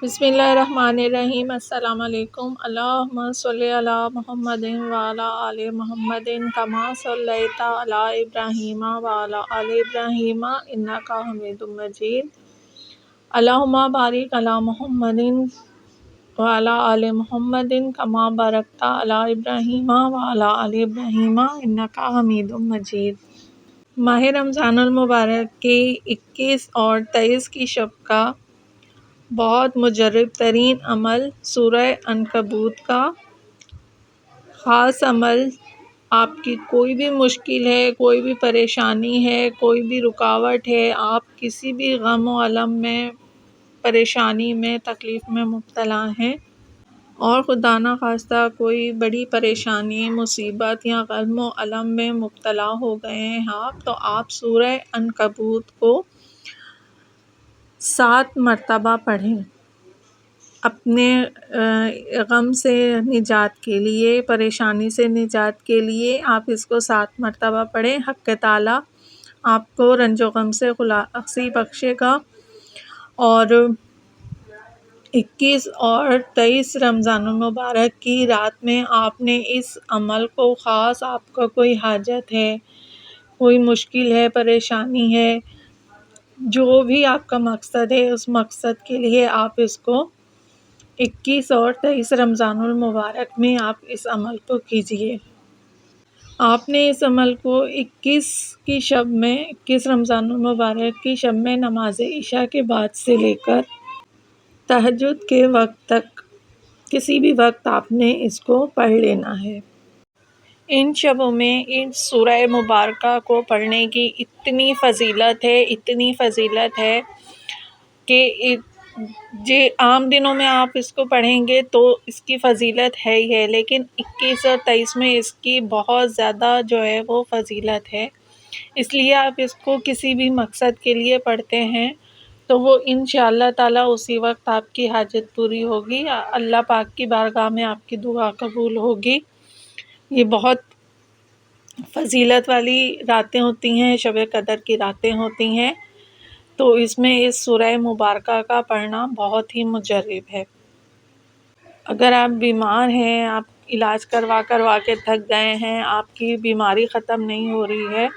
بسم اللہ الرحمن الرحیم۔ السلام علیکم۔ اللہم صلی علی محمد وعلی آل محمد کما صلیت علی ابراہیم وعلی آل ابراہیم انک حمید مجید۔ اللہم بارک علی محمد وعلی آل محمد کما بارکت علی ابراہیم وعلی آل ابراہیم انک حمید مجید۔ ماہ رمضان المبارک کی 21 اور 23 کی شب کا بہت مجرب ترین عمل سورہ عنکبوت کا خاص عمل۔ آپ کی کوئی بھی مشکل ہے، کوئی بھی پریشانی ہے، کوئی بھی رکاوٹ ہے، آپ کسی بھی غم و الم میں، پریشانی میں، تکلیف میں مبتلا ہیں اور خدا نخواستہ کوئی بڑی پریشانی، مصیبت یا غم و الم میں مبتلا ہو گئے ہیں آپ، تو آپ سورہ عنکبوت کو 7 مرتبہ پڑھیں۔ اپنے غم سے نجات کے لیے، پریشانی سے نجات کے لیے آپ اس کو 7 مرتبہ پڑھیں۔ حق تعالیٰ آپ کو رنج و غم سے خلاصی بخشے گا۔ اور 21 اور 23 رمضان المبارک کی رات میں آپ نے اس عمل کو خاص، آپ کا کوئی حاجت ہے، کوئی مشکل ہے، پریشانی ہے، جو بھی آپ کا مقصد ہے، اس مقصد کے لیے آپ اس کو 21 اور 23 رمضان المبارک میں آپ اس عمل کو کیجیے۔ آپ نے اس عمل کو 21 رمضان المبارک کی شب میں نماز عشاء کے بعد سے لے کر تہجد کے وقت تک کسی بھی وقت آپ نے اس کو پڑھ لینا ہے۔ ان شبوں میں اس سورہ مبارکہ کو پڑھنے کی اتنی فضیلت ہے کہ عام دنوں میں آپ اس کو پڑھیں گے تو اس کی فضیلت ہے ہی ہے، لیکن 21 اور 23 میں اس کی بہت زیادہ جو ہے وہ فضیلت ہے۔ اس لیے آپ اس کو کسی بھی مقصد کے لیے پڑھتے ہیں تو وہ انشاءاللہ تعالیٰ اسی وقت آپ کی حاجت پوری ہوگی، اللہ پاک کی بارگاہ میں آپ کی دعا قبول ہوگی۔ یہ بہت فضیلت والی راتیں ہوتی ہیں، شب قدر کی راتیں ہوتی ہیں، تو اس میں اس سورہ مبارکہ کا پڑھنا بہت ہی مجرب ہے۔ اگر آپ بیمار ہیں، آپ علاج کروا کے تھک گئے ہیں، آپ کی بیماری ختم نہیں ہو رہی ہے،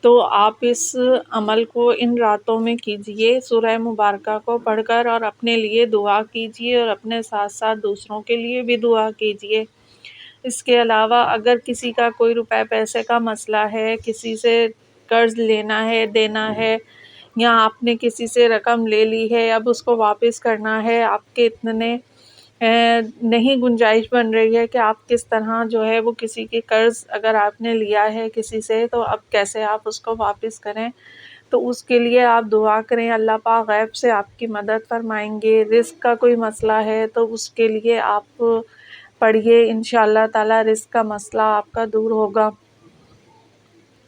تو آپ اس عمل کو ان راتوں میں کیجیے، سورہ مبارکہ کو پڑھ کر، اور اپنے لیے دعا کیجیے اور اپنے ساتھ ساتھ دوسروں کے لیے بھی دعا کیجیے۔ اس کے علاوہ اگر کسی کا کوئی روپے پیسے کا مسئلہ ہے، کسی سے قرض لینا ہے، دینا ہے، یا آپ نے کسی سے رقم لے لی ہے، اب اس کو واپس کرنا ہے، آپ کے اتنے نہیں گنجائش بن رہی ہے کہ آپ کس طرح جو ہے وہ کسی کی قرض اگر آپ نے لیا ہے کسی سے، تو اب کیسے آپ اس کو واپس کریں، تو اس کے لیے آپ دعا کریں، اللہ پاک غیب سے آپ کی مدد فرمائیں گے۔ رزق کا کوئی مسئلہ ہے تو اس کے لیے آپ پڑھیے، انشاءاللہ تعالیٰ رزق کا مسئلہ آپ کا دور ہوگا۔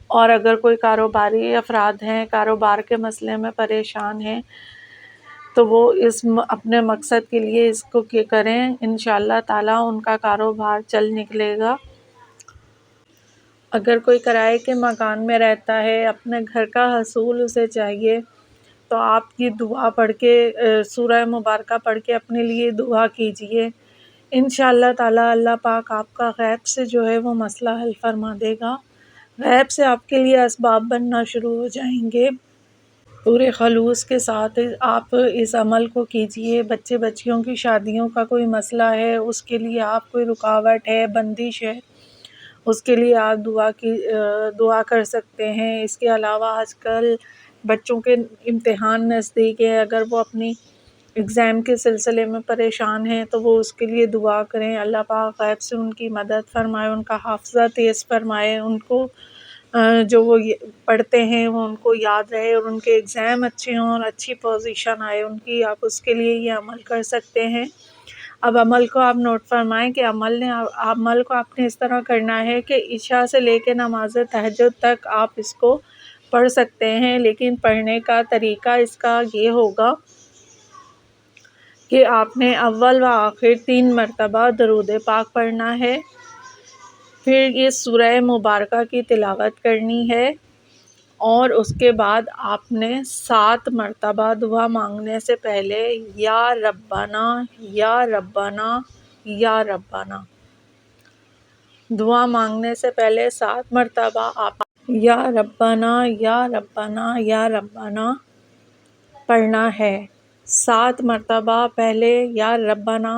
اور اگر کوئی کاروباری افراد ہیں، کاروبار کے مسئلے میں پریشان ہیں، تو وہ اپنے مقصد کے لیے اس کو کریں، انشاءاللہ تعالیٰ ان کا کاروبار چل نکلے گا۔ اگر کوئی کرائے کے مکان میں رہتا ہے، اپنے گھر کا حصول اسے چاہیے، تو آپ یہ دعا پڑھ کے، سورہ مبارکہ پڑھ کے اپنے لیے دعا کیجیے، انشاءاللہ تعالیٰ اللہ پاک آپ کا غیب سے جو ہے وہ مسئلہ حل فرما دے گا، غیب سے آپ کے لیے اسباب بننا شروع ہو جائیں گے۔ پورے خلوص کے ساتھ آپ اس عمل کو کیجیے۔ بچے بچیوں کی شادیوں کا کوئی مسئلہ ہے، اس کے لیے آپ کوئی رکاوٹ ہے، بندش ہے، اس کے لیے آپ دعا کر سکتے ہیں۔ اس کے علاوہ آج کل بچوں کے امتحان نزدیک ہے، اگر وہ اپنی ایگزام کے سلسلے میں پریشان ہیں تو وہ اس کے لیے دعا کریں، اللہ پاک غیب سے ان کی مدد فرمائے، ان کا حافظہ تیز فرمائے، ان کو جو وہ پڑھتے ہیں وہ ان کو یاد رہے، اور ان کے ایگزام اچھے ہوں اور اچھی پوزیشن آئے ان کی، آپ اس کے لیے یہ عمل کر سکتے ہیں۔ اب عمل کو آپ نوٹ فرمائیں کہ عمل کو آپ نے اس طرح کرنا ہے کہ عشاء سے لے کے نماز تہجد تک آپ اس کو پڑھ سکتے ہیں، لیکن پڑھنے کا طریقہ اس کا یہ ہوگا کہ آپ نے اول و آخر 3 مرتبہ درود پاک پڑھنا ہے، پھر یہ سورہ مبارکہ کی تلاوت کرنی ہے، اور اس کے بعد آپ نے 7 مرتبہ دعا مانگنے سے پہلے یا ربنا یا ربنا یا ربنا، دعا مانگنے سے پہلے 7 مرتبہ آپ یا ربنا یا ربنا یا ربنا پڑھنا ہے۔ 7 مرتبہ پہلے یا ربنا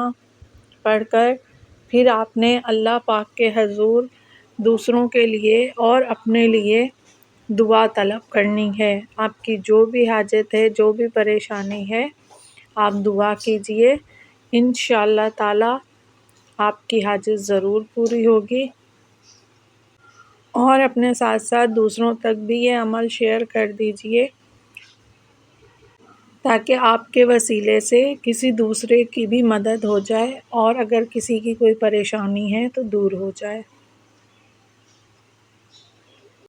پڑھ کر پھر آپ نے اللہ پاک کے حضور دوسروں کے لیے اور اپنے لیے دعا طلب کرنی ہے۔ آپ کی جو بھی حاجت ہے، جو بھی پریشانی ہے، آپ دعا کیجئے، انشاءاللہ تعالی آپ کی حاجت ضرور پوری ہوگی۔ اور اپنے ساتھ ساتھ دوسروں تک بھی یہ عمل شیئر کر دیجئے تاکہ آپ کے وسیلے سے کسی دوسرے کی بھی مدد ہو جائے اور اگر کسی کی کوئی پریشانی ہے تو دور ہو جائے۔